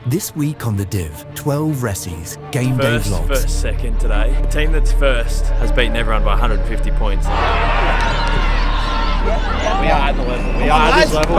This week on the Div, 12 Ressies, game day vlogs. First, second today. The team that's first has beaten everyone by 150 points. We are at the level. We are at this level.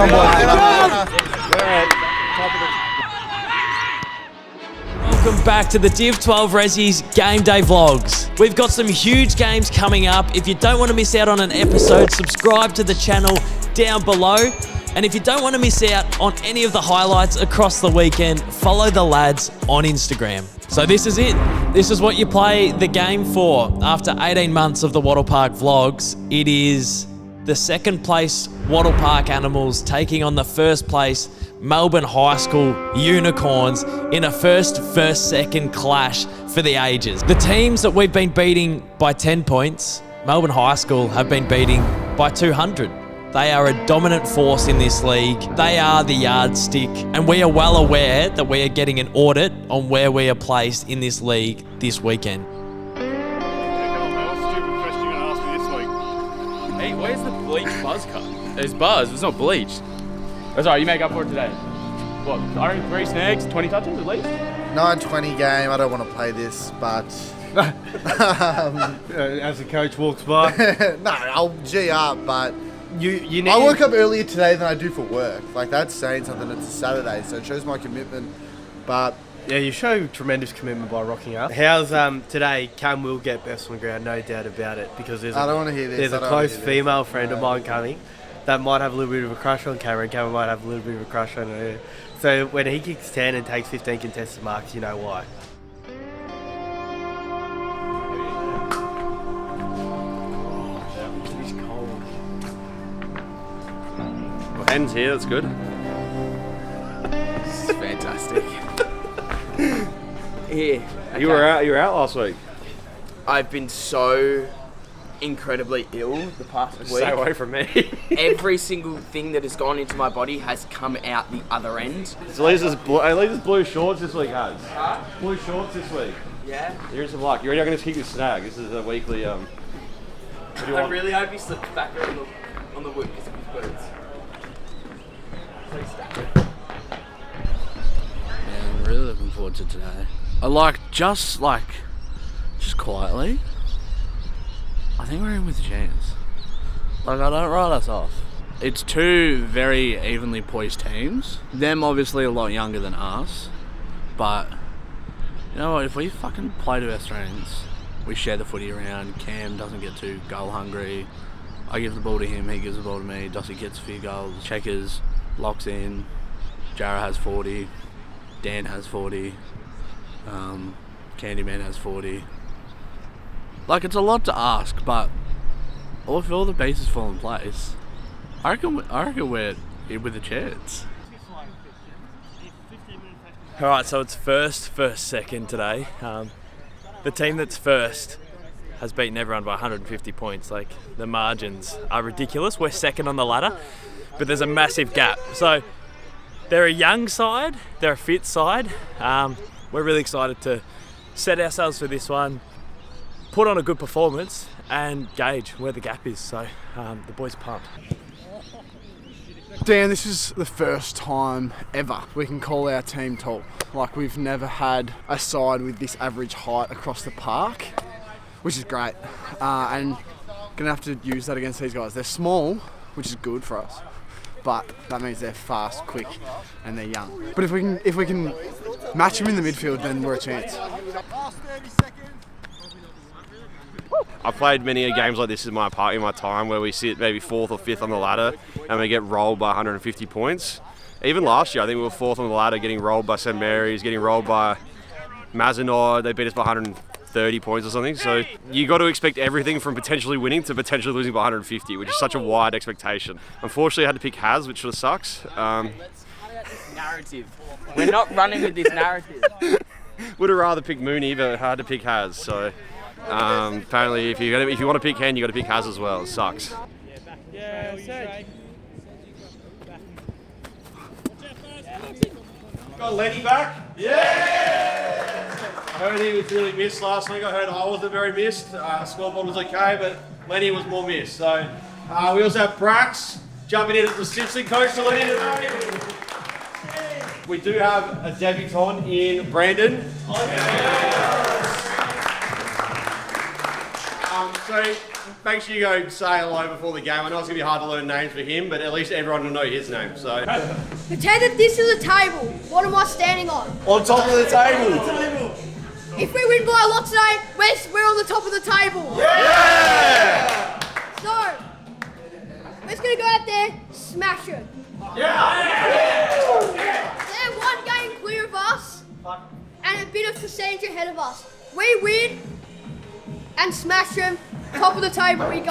Welcome back to the Div 12 Ressies game day vlogs. We've got some huge games coming up. If you don't want to miss out on an episode, subscribe to the channel down below. And if you don't want to miss out on any of the highlights across the weekend, follow the lads on Instagram. So this is it. This is what you play the game for. After 18 months of the Wattle Park vlogs, it is the second place Wattle Park Animals taking on the first place Melbourne High School Unicorns in a first-second clash for the ages. The teams that we've been beating by 10 points, Melbourne High School have been beating by 200. They are a dominant force in this league. They are the yardstick, and we are well aware that we are getting an audit on where we are placed in this league this weekend. Hey, where's the bleached buzz cut? There's buzz, it's not bleached. That's alright, you make up for it today. What, I reckon 3 snags, 20 touches at least? 9-20 game, I don't want to play this, but... As the coach walks by? No, I'll G up, but... You need... I woke up earlier today than I do for work. Like, that's saying something. It's a Saturday, so it shows my commitment, but... Yeah, you show tremendous commitment by rocking up. How's today? Cam will get best on the ground, no doubt about it, because there's I don't want to hear this. There's a close female friend of mine coming that might have a little bit of a crush on Cameron. Cameron might have a little bit of a crush on her. So when he kicks 10 and takes 15 contested marks, you know why. Ends here, that's good. This is fantastic. Here. Okay. You were out last week. I've been so incredibly ill the past week. Stay away from me. Every single thing that has gone into my body has come out the other end. So at least there's blue shorts this week, Haz. Huh? Blue shorts this week. Yeah. Here's some luck. You're already going to kick this snag. This is a weekly. What do you I want? really hope he slips back on the wood because of his boots. Yeah, I'm really looking forward to today. Just quietly, I think we're in with a chance. I don't write us off. It's two very evenly poised teams. Them obviously a lot younger than us, but you know what, if we fucking play to our strengths, we share the footy around, Cam doesn't get too goal hungry, I give the ball to him, he gives the ball to me, Dossie gets a few goals, Checkers locks in, Jarrah has 40, Dan has 40, Candyman has 40. Like, it's a lot to ask, but if all the pieces fall in place, I reckon we're in with a chance. Alright, so it's first, second today. The team that's first has beaten everyone by 150 points. Like, the margins are ridiculous. We're second on the ladder, but there's a massive gap. So they're a young side, they're a fit side. We're really excited to set ourselves for this one, put on a good performance and gauge where the gap is. So the boys are pumped. Dan, this is the first time ever we can call our team tall. Like, we've never had a side with this average height across the park, which is great. And gonna have to use that against these guys. They're small, which is good for us, but that means they're fast, quick, and they're young. But if we can match them in the midfield, then we're a chance. I've played many games like this in my time where we sit maybe 4th or 5th on the ladder and we get rolled by 150 points. Even last year, I think we were 4th on the ladder, getting rolled by St Mary's, getting rolled by Mazenod. They beat us by 130 points or something. So you got to expect everything from potentially winning to potentially losing by 150, which is such a wide expectation. Unfortunately, I had to pick Haz, which sort of sucks. Narrative. We're not running with this narrative. Would have rather picked Mooney, but hard to pick Haz. So apparently, if you want to pick Hen, you got to pick Haz as well. It sucks. Got Lenny back? Yeah! I heard he was really missed last week. I heard I wasn't very missed. Scoreboard was okay, but Lenny was more missed. So we also have Brax jumping in as the assistant coach to Lenny today. We do have a debutant in Brandon. So make sure you go say hello before the game. I know it's going to be hard to learn names for him, but at least everyone will know his name. So. Pretend that this is a table. What am I standing on? On top of the table. If we win by a lot today, we're on the top of the table. Yeah! So, we're just going to go out there, smash it. They're one game clear of us, and a bit of percentage ahead of us. We win and smash them. Top of the table we go.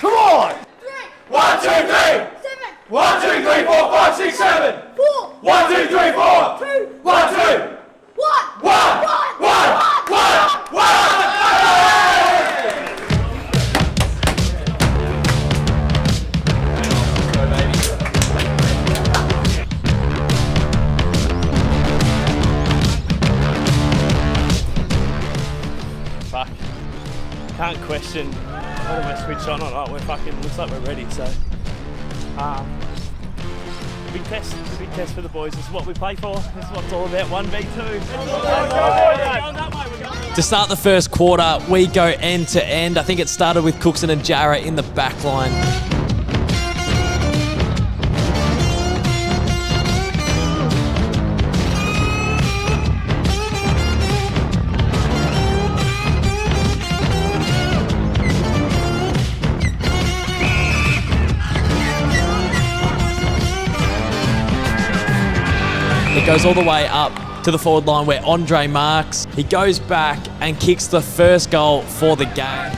Come on! 3, 1, 2, 3! 7, 1, 2, 3, 4, 5, 6, 7! 4, 1, 2, 3, 4! 2, 1, 2! 1, 1! 1! Fuck. Can't question whether we're switched on or not. We're fucking, looks like we're ready, so. Big test for the boys. This is what we play for. This is what it's all about, 1v2. To start the first quarter, we go end to end. I think it started with Cookson and Jarrah in the back line. It goes all the way up to the forward line where Andre marks. He goes back and kicks the first goal for the game.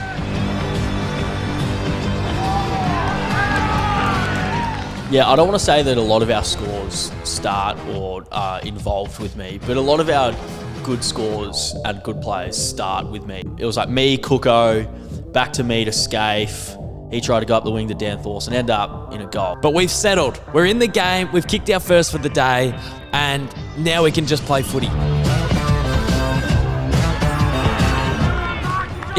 Yeah, I don't want to say that a lot of our scores start or are involved with me, but a lot of our good scores and good players start with me. It was like me, Cooko, back to me to Scaife. He tried to go up the wing to Dan Thorson, end up in a goal. But we've settled. We're in the game. We've kicked our first for the day, and now we can just play footy.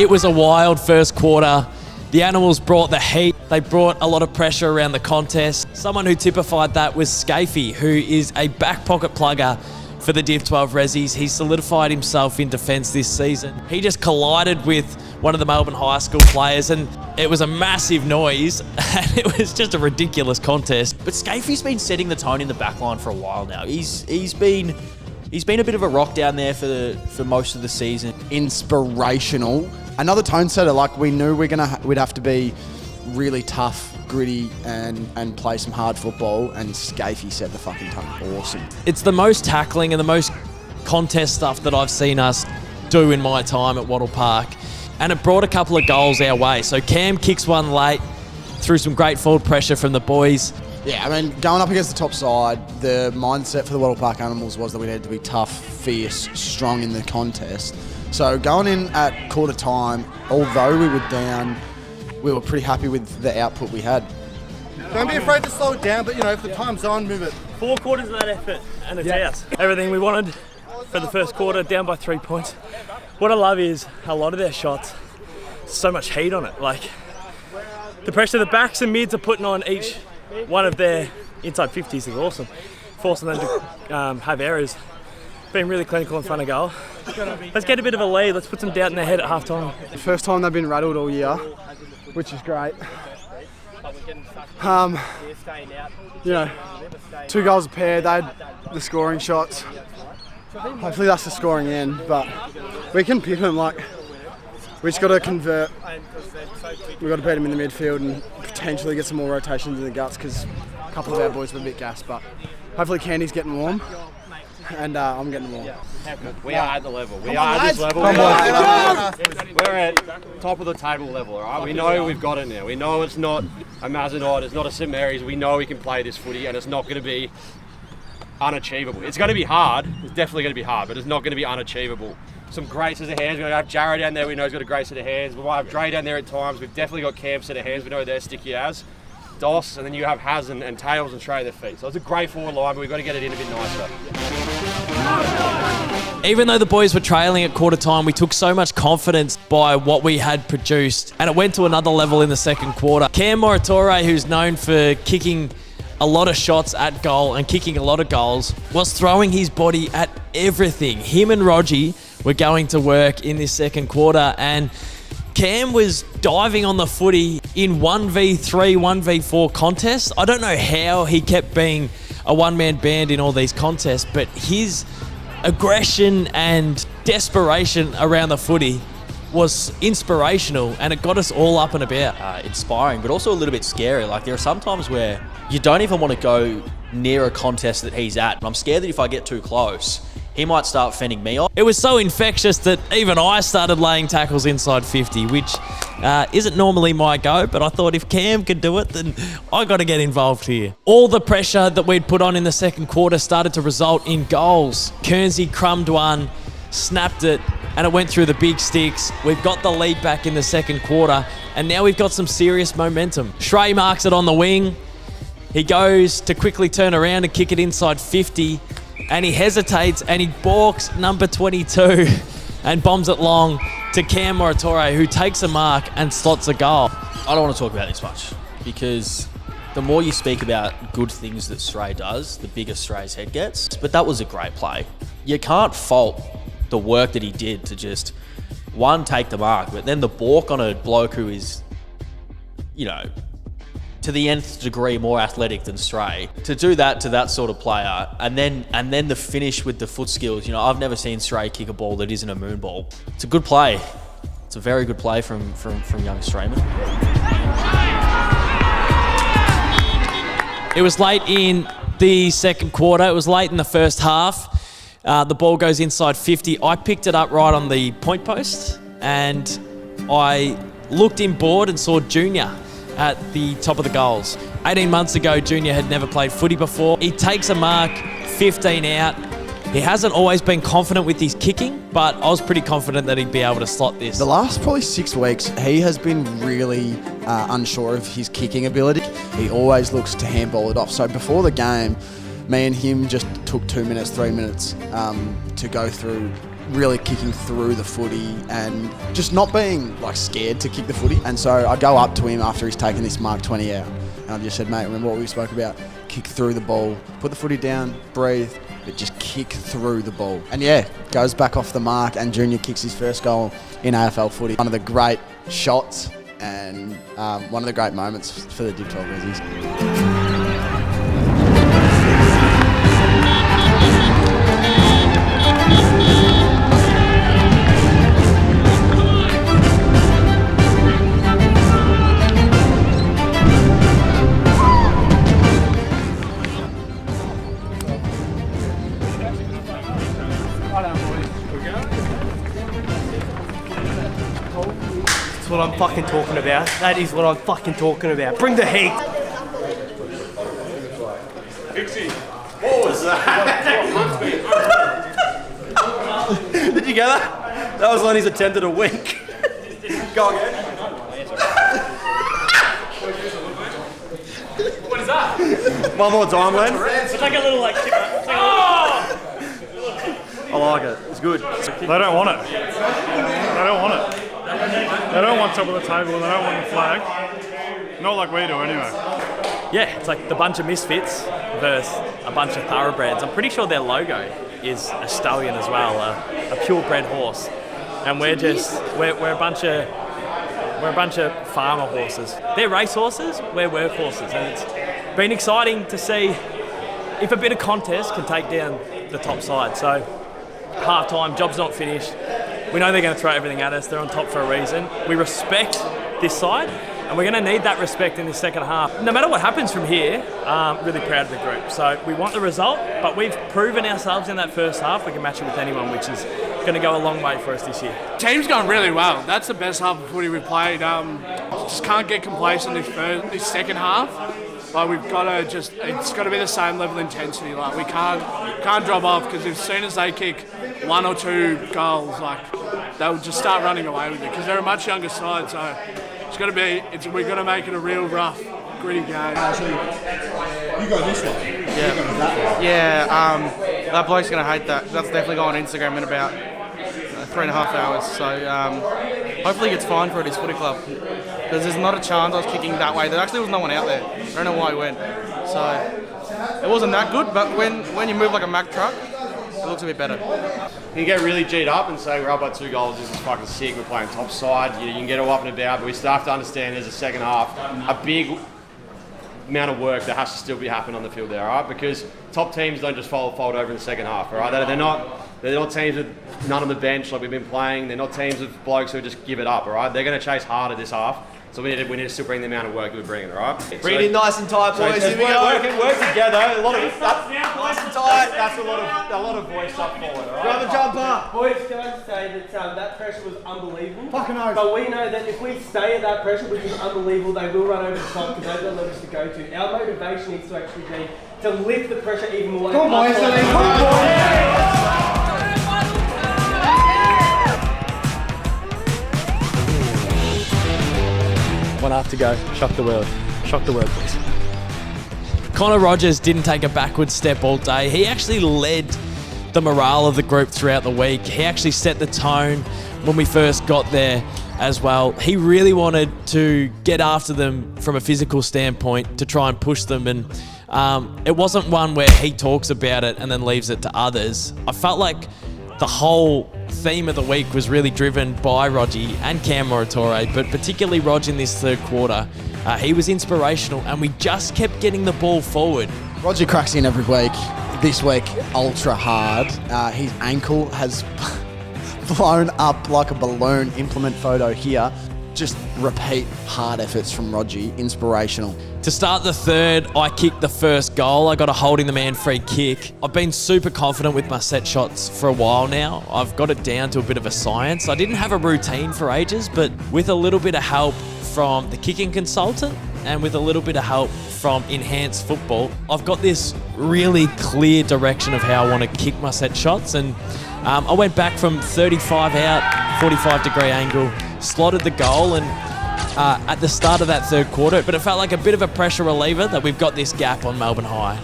It was a wild first quarter. The Animals brought the heat. They brought a lot of pressure around the contest. Someone who typified that was Scaife, who is a back pocket plugger for the Div 12 Ressies. He solidified himself in defence this season. He just collided with one of the Melbourne High School players, and it was a massive noise, and it was just a ridiculous contest. But Scaife's been setting the tone in the back line for a while now. He's been a bit of a rock down there for most of the season. Inspirational. Another tone setter. Like, we knew we'd have to be really tough, gritty, and play some hard football, and Scaife set the fucking tone. Awesome. It's the most tackling and the most contest stuff that I've seen us do in my time at Wattle Park. And it brought a couple of goals our way. So Cam kicks one late through some great forward pressure from the boys. Yeah, I mean, going up against the top side, the mindset for the Wattle Park Animals was that we needed to be tough, fierce, strong in the contest. So going in at quarter time, although we were down, we were pretty happy with the output we had. Don't be afraid to slow it down, but if the time's on, move it. 4 quarters of that effort, and it's out. Everything we wanted for the first quarter, down by 3 points. What I love is a lot of their shots, so much heat on it. Like, the pressure the backs and mids are putting on each one of their inside 50s is awesome. Forcing them to have errors. Being really clinical in front of goal. Let's get a bit of a lead. Let's put some doubt in their head at half time. The first time they've been rattled all year, which is great. 2 goals a pair. They had the scoring shots. Hopefully that's the scoring end, but we can pick them. Like, we just got to convert. We've got to beat them in the midfield and potentially get some more rotations in the guts, because a couple of our boys were a bit gassed, but hopefully Candy's getting warm and I'm getting warm. We are at the level. We are at this level. We're at top of the table level, all right? We know we've got it now. We know it's not a Mazenod, it's not a St Mary's. We know we can play this footy, and it's not going to be unachievable. It's going to be hard. It's definitely going to be hard, but it's not going to be unachievable. Some great set of hands. We're going to have Jarrah down there. We know he's got a great set of hands. We might have Dre down there at times. We've definitely got Cam's set of hands. We know they're sticky as. Doss, and then you have Haz and Tails and Trey their feet. So it's a great forward line, but we've got to get it in a bit nicer. Even though the boys were trailing at quarter time, we took so much confidence by what we had produced, and it went to another level in the second quarter. Cam Moratore, who's known for kicking a lot of shots at goal and kicking a lot of goals, was throwing his body at everything. Him and Rogie were going to work in this second quarter, and Cam was diving on the footy in 1v3, 1v4 contests. I don't know how he kept being a one-man band in all these contests, but his aggression and desperation around the footy was inspirational, and it got us all up and about. Inspiring, but also a little bit scary. Like, there are some times where you don't even want to go near a contest that he's at. I'm scared that if I get too close, he might start fending me off. It was so infectious that even I started laying tackles inside 50, which isn't normally my go, but I thought if Cam could do it, then I got to get involved here. All the pressure that we'd put on in the second quarter started to result in goals. Kernsey crumbed one, snapped it, and it went through the big sticks. We've got the lead back in the second quarter, and now we've got some serious momentum. Shrey marks it on the wing. He goes to quickly turn around and kick it inside 50, and he hesitates and he balks number 22 and bombs it long to Cam Moratore, who takes a mark and slots a goal. I don't want to talk about this much, because the more you speak about good things that Shrey does, the bigger Shrey's head gets. But that was a great play. You can't fault the work that he did to just, one, take the mark, but then the balk on a bloke who is, you know, to the nth degree more athletic than Shrey. To do that to that sort of player, and then the finish with the foot skills. You know, I've never seen Shrey kick a ball that isn't a moon ball. It's a good play. It's a very good play from young Strayman. It was late in the second quarter. It was late in the first half. The ball goes inside 50. I picked it up right on the point post, and I looked inboard and saw Junior at the top of the goals. 18 months ago, Junior had never played footy before. He takes a mark, 15 out. He hasn't always been confident with his kicking, but I was pretty confident that he'd be able to slot this. The last probably 6 weeks, he has been really unsure of his kicking ability. He always looks to handball it off. So before the game, me and him just took 2 minutes, 3 minutes to go through really kicking through the footy and just not being like scared to kick the footy. And so I go up to him after he's taken this mark 20 out, and I just said, mate, remember what we spoke about? Kick through the ball, put the footy down, breathe, but just kick through the ball. And yeah, goes back off the mark, and Junior kicks his first goal in AFL footy. One of the great shots and one of the great moments for the Div 12 Ressies. That's what I'm fucking talking about. That is what I'm fucking talking about. Bring the heat. What was that? Did you get that? That was Lenny's attempt at a wink. Go again. What is that? One more time, Len. It's like a little like. I like it. It's good. They don't want it. They don't want it. They don't want top of the table and they don't want the flag. Not like we do anyway. Yeah, it's like the bunch of misfits versus a bunch of thoroughbreds. I'm pretty sure their logo is a stallion as well, a purebred horse. And we're a bunch of farmer horses. They're race horses, we're work horses. And it's been exciting to see if a bit of contest can take down the top side. So half time, job's not finished. We know they're going to throw everything at us. They're on top for a reason. We respect this side, and we're going to need that respect in the second half. No matter what happens from here, really proud of the group. So we want the result, but we've proven ourselves in that first half. We can match it with anyone, which is going to go a long way for us this year. Team's gone really well. That's the best half of footy we've played. Just can't get complacent this second half. Like we've got to it's got to be the same level of intensity. Like we can't drop off, because as soon as they kick 1 or 2 goals, like they'll just start running away with it, because they're a much younger side. So we've got to make it a real rough, gritty game. You go this way. Yeah. That bloke's gonna hate that. That's definitely going on Instagram in about 3.5 hours. So hopefully he gets fined for it at his footy club. Because there's not a chance I was kicking that way. There actually was no one out there. I don't know why he went. So it wasn't that good, but when you move like a Mack truck, it looks a bit better. You can get really G'd up and say we're up by 2 goals, this is fucking sick, we're playing top side, you can get all up and about, but we still have to understand there's a second half, a big amount of work that has to still be happening on the field there, alright? Because top teams don't just fold over in the second half, alright? They're not teams with none on the bench like we've been playing, they're not teams with blokes who just give it up, alright? They're going to chase harder this half. So we need to still bring the amount of work that we're bringing, all right? Bring it in nice and tight, boys. Here we go. Work together. A lot of nice and tight. That's a lot of voice up forward, all right? Grab a jumper. Boys, can I just say that that pressure was unbelievable. Fucking oath. But we know that if we stay at that pressure, which is unbelievable, they will run over the top because they've got levels to go to. Our motivation needs to actually be to lift the pressure even more. Come on, boys. Come on, boys. One half to go. Shock the world. Shock the world, please. Connor Rogers didn't take a backward step all day. He actually led the morale of the group throughout the week. He actually set the tone when we first got there as well. He really wanted to get after them from a physical standpoint to try and push them, and it wasn't one where he talks about it and then leaves it to others. I felt like the whole theme of the week was really driven by Rogie and Cam Moratore, but particularly Rog in this third quarter. He was inspirational and we just kept getting the ball forward. Rogie cracks in every week. This week, ultra hard. His ankle has blown up like a balloon. Implement photo here. Just repeat hard efforts from Rogie. Inspirational. To start the third, I kicked the first goal. I got a holding the man free kick. I've been super confident with my set shots for a while now. I've got it down to a bit of a science. I didn't have a routine for ages, but with a little bit of help from the kicking consultant and with a little bit of help from Enhanced Football, I've got this really clear direction of how I want to kick my set shots. And I went back from 35 out, 45-degree angle, slotted the goal, and at the start of that third quarter, but it felt like a bit of a pressure reliever that we've got this gap on Melbourne High.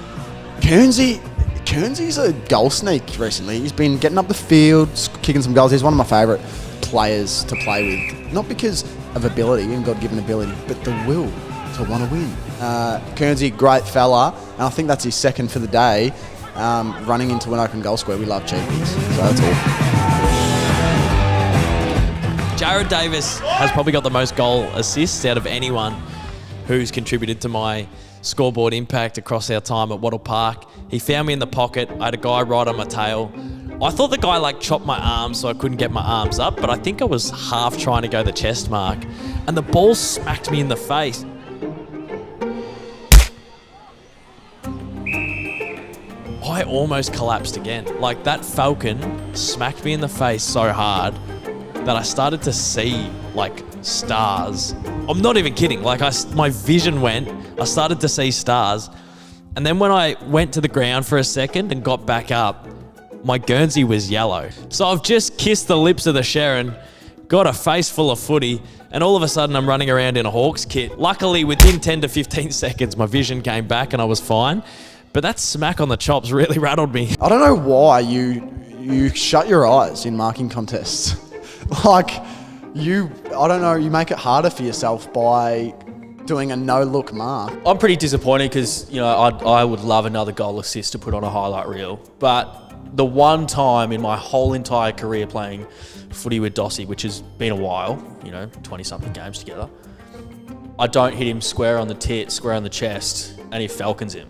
Kearnsey's a goal sneak recently. He's been getting up the field, kicking some goals. He's one of my favourite players to play with. Not because of ability and God-given ability, but the will to want to win. Kearnsey, great fella, and I think that's his second for the day, running into an open goal square. We love cheapies, so that's all. Jared Davis has probably got the most goal assists out of anyone who's contributed to my scoreboard impact across our time at Wattle Park. He found me in the pocket. I had a guy right on my tail. I thought the guy chopped my arms so I couldn't get my arms up, but I think I was half trying to go the chest mark, and the ball smacked me in the face. I almost collapsed again. That falcon smacked me in the face so hard that I started to see stars. I'm not even kidding. My vision went. I started to see stars, and then when I went to the ground for a second and got back up, my Guernsey was yellow. So I've just kissed the lips of the Sharon, got a face full of footy, and all of a sudden I'm running around in a Hawks kit. Luckily, within 10 to 15 seconds, my vision came back and I was fine. But that smack on the chops really rattled me. I don't know why you shut your eyes in marking contests. I don't know, you make it harder for yourself by doing a no-look mark. I'm pretty disappointed because, I would love another goal assist to put on a highlight reel. But the one time in my whole entire career playing footy with Dossie, which has been a while, 20-something games together, I don't hit him square on the tit, square on the chest, and he falcons him.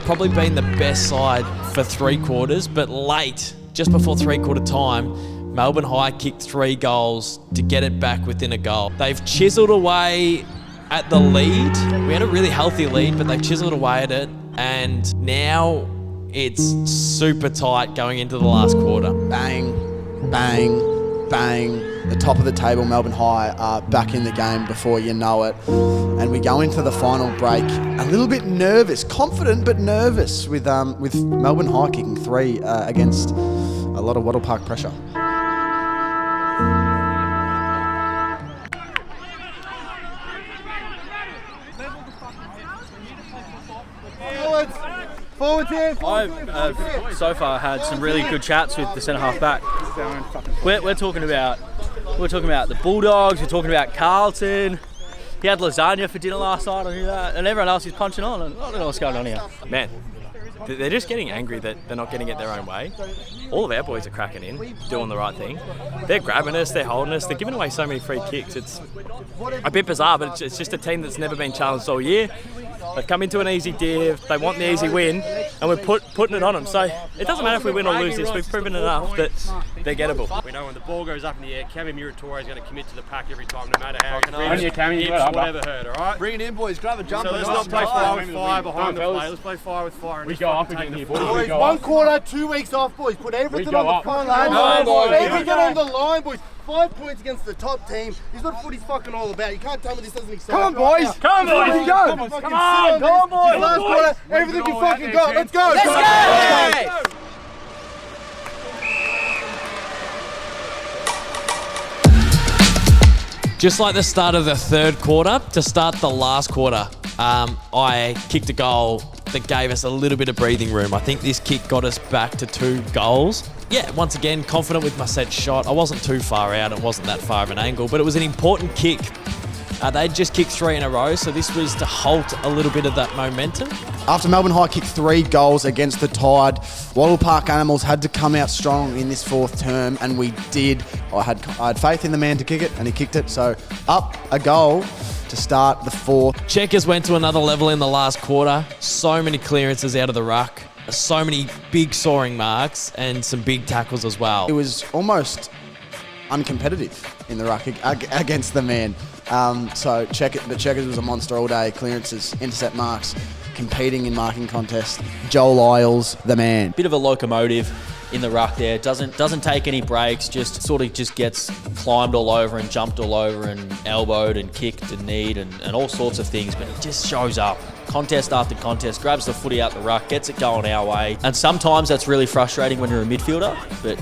Probably been the best side for 3 quarters, but late, just before 3-quarter time, Melbourne High kicked 3 goals to get it back within a goal. They've chiselled away at the lead. We had a really healthy lead, but they've chiselled away at it, and now it's super tight going into the last quarter. Bang, bang, bang. The top of the table, Melbourne High, are back in the game before you know it. And we go into the final break a little bit nervous, confident but nervous with Melbourne High kicking 3 against a lot of Wattle Park pressure. I've so far had some really good chats with the centre half back. We're talking about the Bulldogs. We're talking about Carlton. He had lasagna for dinner last night. I knew that, and everyone else is punching on. And I don't know what's going on here. Man, they're just getting angry that they're not getting it their own way. All of our boys are cracking in, doing the right thing. They're grabbing us, they're holding us, they're giving away so many free kicks. It's a bit bizarre, but it's just a team that's never been challenged all year. They've come into an easy div, they want the easy win, and we're putting it on them. So it doesn't matter if we win or lose this, we've proven enough that they're gettable. We know when the ball goes up in the air, Cami Muratore is going to commit to the pack every time, no matter how Cami, whatever hurt, all right? Bring it in, boys. Grab a jumper. So let's not play fire with fire behind the play. Let's play fire with fire. We go up again here, boys. 1 quarter, 2 weeks off, boys. Put everything on the front line. Everything on the line, boys. 5 points against the top team. He's what footy's fucking all about. You can't tell me this doesn't excite. Come on, boys. Come on, boys. Come on, boys. Last quarter, everything you fucking got. Let's go. Let's go. Just like the start of the third quarter, to start the last quarter, I kicked a goal that gave us a little bit of breathing room. I think this kick got us back to 2 goals. Yeah, once again, confident with my set shot. I wasn't too far out. It wasn't that far of an angle, but it was an important kick. They'd just kicked 3 in a row, so this was to halt a little bit of that momentum. After Melbourne High kicked 3 goals against the Tide, Wattle Park Animals had to come out strong in this 4th term, and we did. I had faith in the man to kick it, and he kicked it. So up a goal to start the 4th. Checkers went to another level in the last quarter. So many clearances out of the ruck, so many big soaring marks, and some big tackles as well. It was almost uncompetitive in the ruck against the man. So Checkers was a monster all day. Clearances, intercept marks, competing in marking contests. Joel Isles, the man. Bit of a locomotive in the ruck there. Doesn't take any breaks. Just gets climbed all over and jumped all over and elbowed and kicked and kneed and all sorts of things. But he just shows up. Contest after contest, grabs the footy out the ruck, gets it going our way. And sometimes that's really frustrating when you're a midfielder. But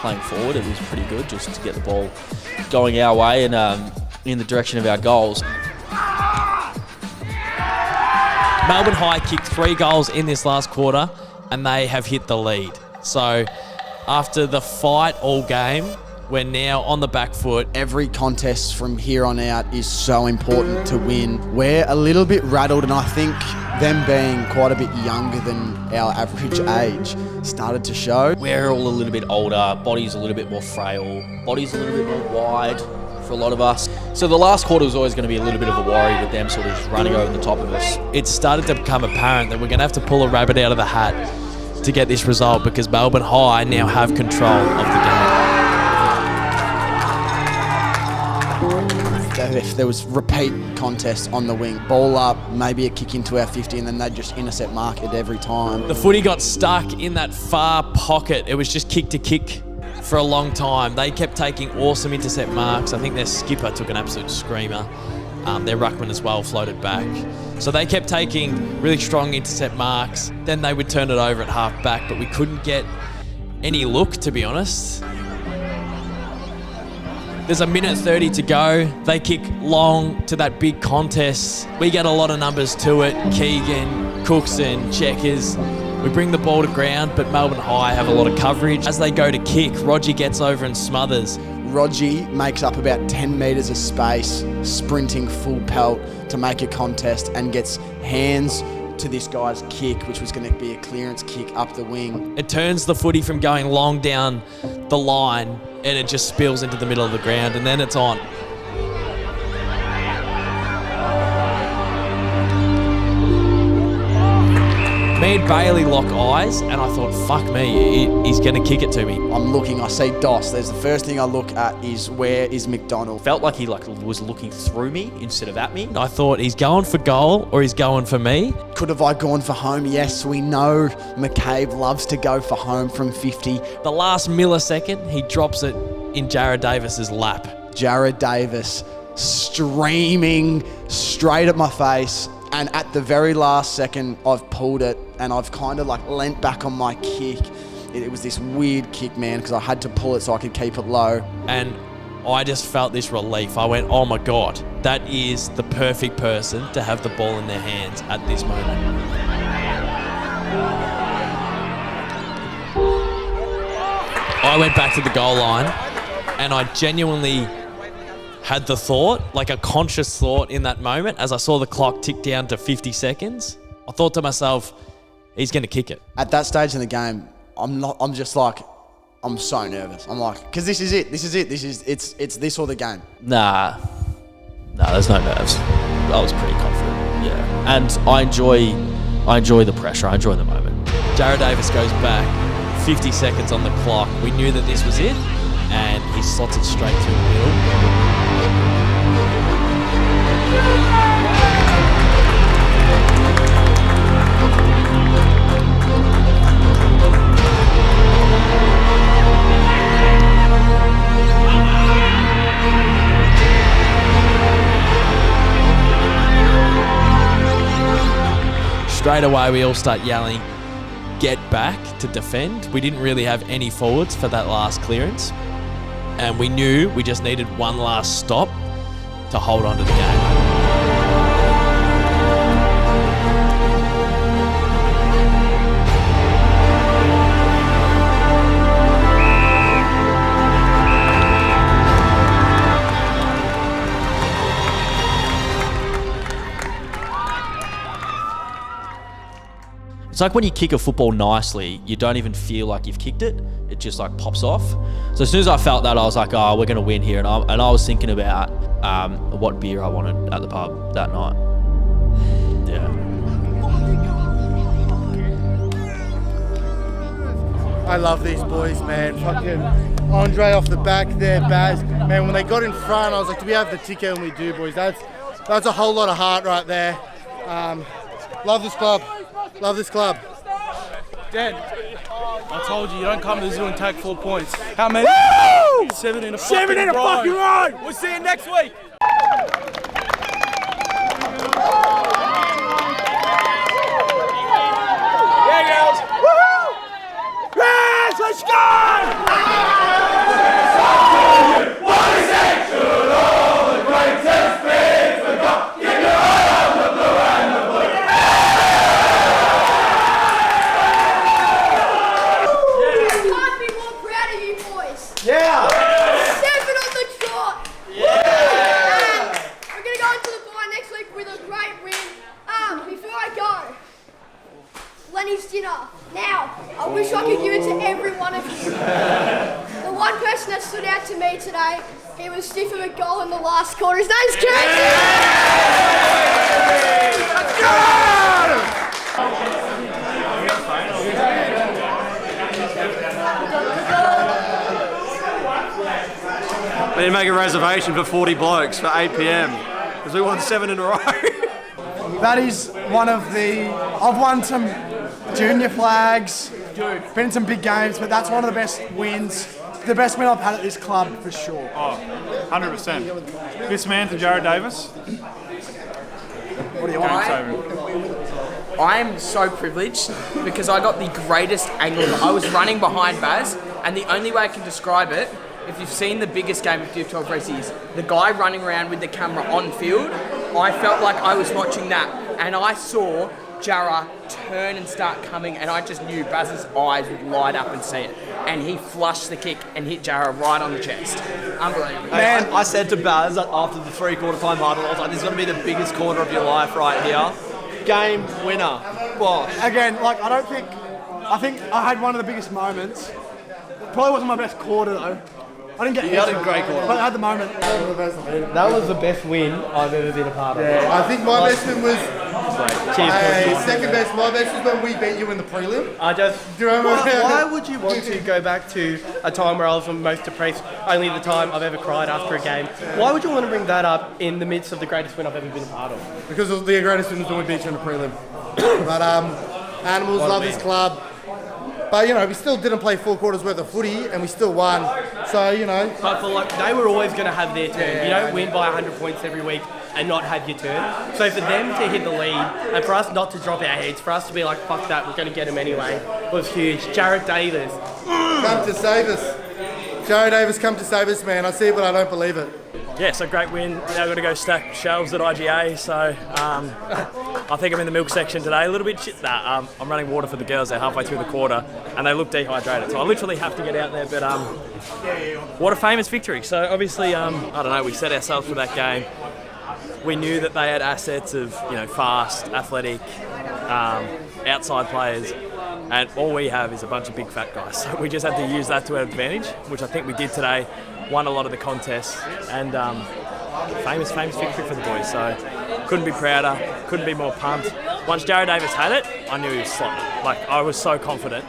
playing forward, it was pretty good just to get the ball going our way and in the direction of our goals. Melbourne High kicked 3 goals in this last quarter, and they have hit the lead. So after the fight all game, we're now on the back foot. Every contest from here on out is so important to win. We're a little bit rattled, and I think them being quite a bit younger than our average age started to show. We're all a little bit older, body's a little bit more frail, body's a little bit more wide for a lot of us. So the last quarter was always going to be a little bit of a worry with them sort of just running over the top of us. It started to become apparent that we're going to have to pull a rabbit out of the hat to get this result, because Melbourne High now have control of the game. If there was repeat contests on the wing, ball up, maybe a kick into our 50, and then they'd just intercept mark it every time. The footy got stuck in that far pocket. It was just kick to kick for a long time. They kept taking awesome intercept marks. I think their skipper took an absolute screamer. Their ruckman as well floated back. So they kept taking really strong intercept marks. Then they would turn it over at half back, but we couldn't get any look, to be honest. There's a minute 30 to go. They kick long to that big contest. We get a lot of numbers to it. Keegan, Cookson, Checkers. We bring the ball to ground, but Melbourne High have a lot of coverage. As they go to kick, Roger gets over and smothers. Roger makes up about 10 metres of space, sprinting full pelt to make a contest, and gets hands to this guy's kick, which was going to be a clearance kick up the wing. It turns the footy from going long down the line, and it just spills into the middle of the ground, and then it's on. Me and Bailey lock eyes, and I thought, fuck me, he's going to kick it to me. I'm looking, I see Doss. There's the first thing I look at is, where is McDonald? Felt like he was looking through me instead of at me. I thought, he's going for goal or he's going for me. Could have I gone for home? Yes, we know McCabe loves to go for home from 50. The last millisecond, he drops it in Jared Davis's lap. Jared Davis streaming straight at my face. And at the very last second, I've pulled it and I've kind of like leant back on my kick. It was this weird kick, man, because I had to pull it so I could keep it low. And I just felt this relief. I went, oh my God, that is the perfect person to have the ball in their hands at this moment. I went back to the goal line and I genuinely had the thought, like a conscious thought in that moment, as I saw the clock tick down to 50 seconds. I thought to myself, he's going to kick it. At that stage in the game, I'm so nervous. I'm like, because this is it. It's this or the game. Nah, there's no nerves. I was pretty confident, yeah. And I enjoy the pressure. I enjoy the moment. Jared Davis goes back, 50 seconds on the clock. We knew that this was it, and he slots it straight through the middle. Straight away, we all start yelling, "Get back," to defend. We didn't really have any forwards for that last clearance. And we knew we just needed one last stop to hold on to the game. It's like when you kick a football nicely, you don't even feel like you've kicked it. It just like pops off. So as soon as I felt that, I was like, oh, we're going to win here. And I was thinking about what beer I wanted at the pub that night. Yeah. I love these boys, man. Fucking Andre off the back there, Baz. Man, when they got in front, I was like, do we have the ticket? And we do, boys. That's a whole lot of heart right there. Love this club. Love this club. Dan, I told you don't come to the zoo and take 4 points. How many? Woo! 7 in a fucking row. We'll see you next week. Yeah, girls. Woohoo! Yes, let's go! What is it? Should all the greatest be forgot? Keep your eye on the blue and the blue. Can't be more proud of you boys. Yeah. 7 on the trot. Yeah. We're gonna go into the bye next week with a great win. Before I go, Lenny's dinner. Now, I wish I could give it to every one of you. The one person that stood out to me today, he was stiff of a goal in the last quarter. His name's Casey. Let's go! I need to make a reservation for 40 blokes for 8 p.m. because we won 7 in a row. That is one of the... I've won some junior flags, been in some big games, but that's one of the best wins. The best win I've had at this club, for sure. Oh, 100%. This man to Jared Davis. What do you want? I'm so privileged because I got the greatest angle. I was running behind Baz, and the only way I can describe it, if you've seen the biggest game of Div 12 Ressies, the guy running around with the camera on field, I felt like I was watching that, and I saw Jarrah turn and start coming, and I just knew Baz's eyes would light up and see it. And he flushed the kick and hit Jarrah right on the chest. Unbelievable. Man, I said to Baz after the 3-quarter time huddle, I was like, this is going to be the biggest quarter of your life right here. Game winner. Bosh. Again, I think I had one of the biggest moments. Probably wasn't my best quarter though. I didn't get You had a great quarter. But I had the moment. That was the best win I've ever been a part of. Yeah, I think my best win was... Cheers, second best. My best was when we beat you in the prelim. Do you remember? Why would you want to go back to a time where I was most depressed, only the time I've ever cried after a game? Why would you want to bring that up in the midst of the greatest win I've ever been a part of? Because of the greatest win was when we beat you in the prelim. But Animals love this club. But, we still didn't play 4 quarters worth of footy and we still won. So, But they were always going to have their turn. You don't win by 100 points every week and not have your turn. So for them to hit the lead and for us not to drop our heads, for us to be like, fuck that, we're going to get them anyway, was huge. Jared Davis. Come to save us. Jared Davis, come to save us, man. I see it, but I don't believe it. Yeah, so great win. Now we've got to go stack shelves at IGA. So I think I'm in the milk section today. A little bit shit. I'm running water for the girls. They're halfway through the quarter, and they look dehydrated. So I literally have to get out there. But what a famous victory. So obviously, I don't know. We set ourselves for that game. We knew that they had assets of fast, athletic, outside players, and all we have is a bunch of big fat guys. So we just had to use that to our advantage, which I think we did today. Won a lot of the contests, and famous victory for the boys. So couldn't be prouder, couldn't be more pumped. Once Jared Davis had it, I knew he was slotting. Like, I was so confident.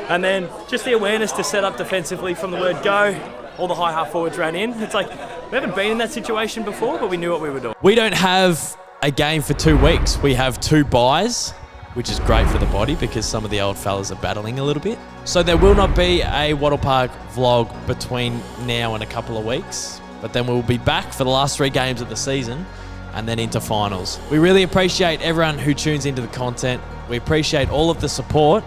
And then just the awareness to set up defensively from the word go. All the high half forwards ran in. It's like, we haven't been in that situation before, but we knew what we were doing. We don't have a game for 2 weeks. We have 2 buys, which is great for the body because some of the old fellas are battling a little bit. So there will not be a Wattle Park vlog between now and a couple of weeks, but then we'll be back for the last 3 games of the season and then into finals. We really appreciate everyone who tunes into the content. We appreciate all of the support,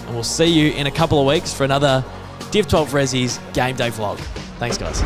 and we'll see you in a couple of weeks for another Div 12 Ressies Game Day vlog. Thanks, guys.